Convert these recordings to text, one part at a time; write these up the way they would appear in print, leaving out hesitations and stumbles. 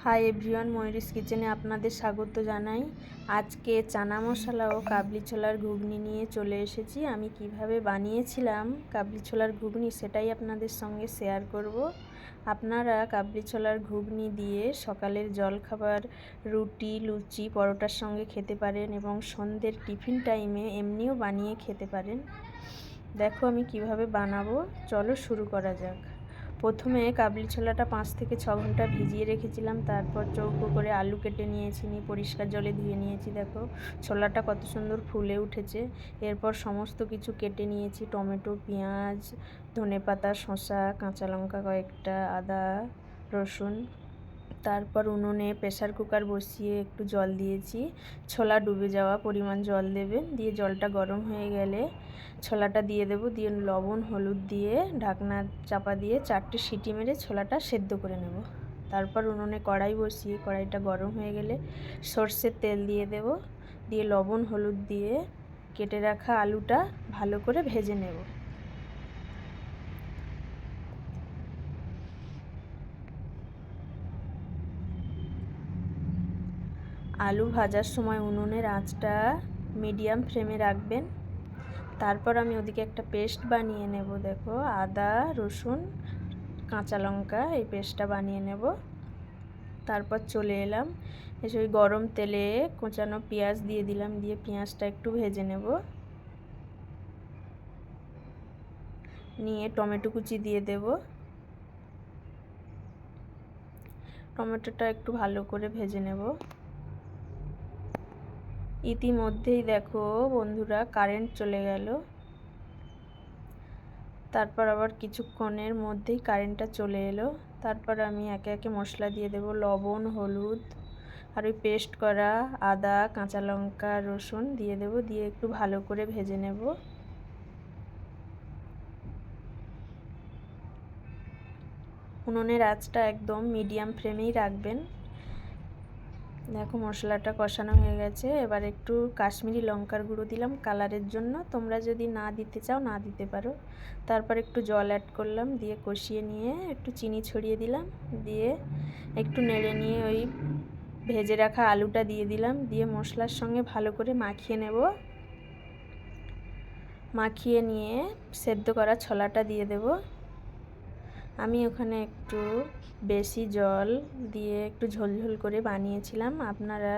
Hi everyone, ময়ূরীস কিচেনে আপনাদের স্বাগত জানাই। আজকে চানা মশলা ও কাবলি ছোলার ঘুগনি নিয়ে চলে এসেছি। আমি কিভাবে বানিয়েছিলাম কাবলি ছোলার ঘুগনি সেটাই আপনাদের সঙ্গে শেয়ার করব। আপনারা কাবলি ছোলার ঘুগনি দিয়ে সকালের জলখাবার, রুটি, লুচি, পরোটার সঙ্গে খেতে পারেন এবং সন্ধ্যের টিফিন টাইমে এমনিও বানিয়ে খেতে পারেন। দেখো আমি কিভাবে বানাবো, চলো শুরু করা যাক। প্রথমে কাবলি ছোলাটা 5 থেকে 6 ঘন্টা ভিজিয়ে রেখেছিলাম। তারপর চৌকো করে আলু কেটে নিয়েছি, নিয়ে পরিষ্কার জলে ধুয়ে নিয়েছি। দেখো ছোলাটা কত সুন্দর ফুলে উঠেছে। এরপর সমস্ত কিছু কেটে নিয়েছি, টমেটো, পেঁয়াজ, ধনেপাতা, শসা, কাঁচা লঙ্কা কয়েকটা, আদা, রসুন। তারপর উনুনে প্রেসার কুকার বসিয়ে একটু জল দিয়েছি, ছোলা ডুবে যাওয়া পরিমাণ জল দেবেন। দিয়ে জলটা গরম হয়ে গেলে ছোলাটা দিয়ে দেবো, দিয়ে লবণ হলুদ দিয়ে ঢাকনা চাপা দিয়ে 4টে সিটি মেরে ছোলাটা সেদ্ধ করে নেব। তারপর উনুনে কড়াই বসিয়ে কড়াইটা গরম হয়ে গেলে সর্ষের তেল দিয়ে দেব, দিয়ে লবণ হলুদ দিয়ে কেটে রাখা আলুটা ভালো করে ভেজে নেব। আলু ভাজার সময় উনুনের আঁচটা মিডিয়াম ফ্লেমে রাখবেন। তারপর আমি ওদিকে একটা পেস্ট বানিয়ে নেব। দেখো আদা, রসুন, কাঁচা লঙ্কা, এই পেস্টটা বানিয়ে নেব। তারপর চলে এলাম, এসে ওই গরম তেলে কোঁচানো পেঁয়াজ দিয়ে দিলাম, দিয়ে পেঁয়াজটা একটু ভেজে নেব। নিয়ে টমেটো কুচি দিয়ে দেব। টমেটোটা একটু ভালো করে ভেজে নেব। ইতিমধ্যেই দেখো বন্ধুরা কারেন্ট চলে গেল। তারপর আবার কিছুক্ষণের মধ্যেই কারেন্টটা চলে এলো। তারপর আমি একে একে মশলা দিয়ে দেব, লবণ, হলুদ আর ওই পেস্ট করা আদা, কাঁচা লঙ্কা, রসুন দিয়ে দেব, দিয়ে একটু ভালো করে ভেজে নেব। উনুনের আঁচটা একদম মিডিয়াম ফ্লেমেই রাখবেন। দেখো মশলাটা কষানো হয়ে গেছে। এবার একটু কাশ্মীরি লঙ্কার গুঁড়ো দিলাম কালারের জন্য, তোমরা যদি না দিতে চাও না দিতে পারো। তারপর একটু জল অ্যাড করলাম, দিয়ে কষিয়ে নিয়ে একটু চিনি ছড়িয়ে দিলাম, দিয়ে একটু নেড়ে নিয়ে ওই ভেজে রাখা আলুটা দিয়ে দিলাম, দিয়ে মশলার সঙ্গে ভালো করে মাখিয়ে নেব। মাখিয়ে নিয়ে সেদ্ধ করা ছোলাটা দিয়ে দেব। আমি ওখানে একটু বেশি জল দিয়ে একটু ঝোলঝোল করে বানিয়েছিলাম। আপনারা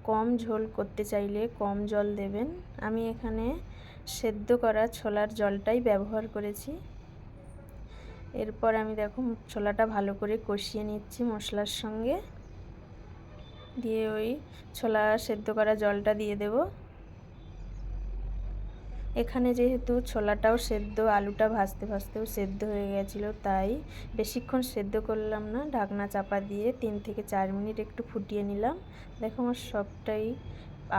কম ঝোল করতে চাইলে কম জল দেবেন। আমি এখানে সেদ্ধ করা ছোলার জলটাই ব্যবহার করেছি। এরপর আমি দেখো ছোলাটা ভালো করে কষিয়ে নিচ্ছি মশলার সঙ্গে, দিয়ে ওই ছোলা সেদ্ধ করা জলটা দিয়ে দেব। এখানে যেহেতু ছোলাটাও সেদ্ধ, আলুটা ভাজতে ভাজতেও সেদ্ধ হয়ে গেছিলো, তাই বেশিক্ষণ সেদ্ধ করলাম না, ঢাকনা চাপা দিয়ে 3 থেকে 4 মিনিট একটু ফুটিয়ে নিলাম। দেখো আমার সবটাই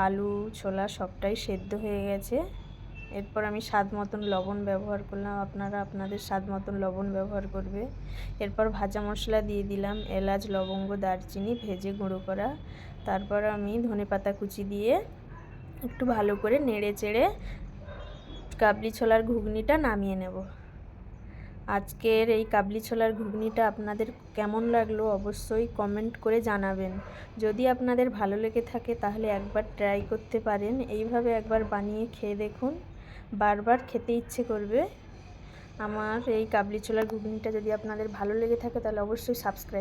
আলু ছোলা সবটাই সেদ্ধ হয়ে গেছে। এরপর আমি স্বাদ মতন লবণ ব্যবহার করলাম, আপনারা আপনাদের স্বাদ মতন লবণ ব্যবহার করবে। এরপর ভাজা মশলা দিয়ে দিলাম, এলাচ, লবঙ্গ, দারচিনি ভেজে গুঁড়ো করা। তারপর আমি ধনেপাতা কুচি দিয়ে একটু ভালো করে নেড়ে চেড়ে কাবলি ছোলার ঘুগনিটা নামিয়ে নেব। আজকের এই কাবলি ছোলার ঘুগনিটা আপনাদের কেমন লাগলো অবশ্যই কমেন্ট করে জানাবেন। যদি আপনাদের ভালো লেগে থাকে তাহলে একবার ট্রাই করতে পারেন, এইভাবে একবার বানিয়ে খেয়ে দেখুন, বারবার খেতে ইচ্ছে করবে। আমার এই কাবলি ছোলার ঘুগনিটা যদি আপনাদের ভালো লেগে থাকে তাহলে অবশ্যই সাবস্ক্রাইব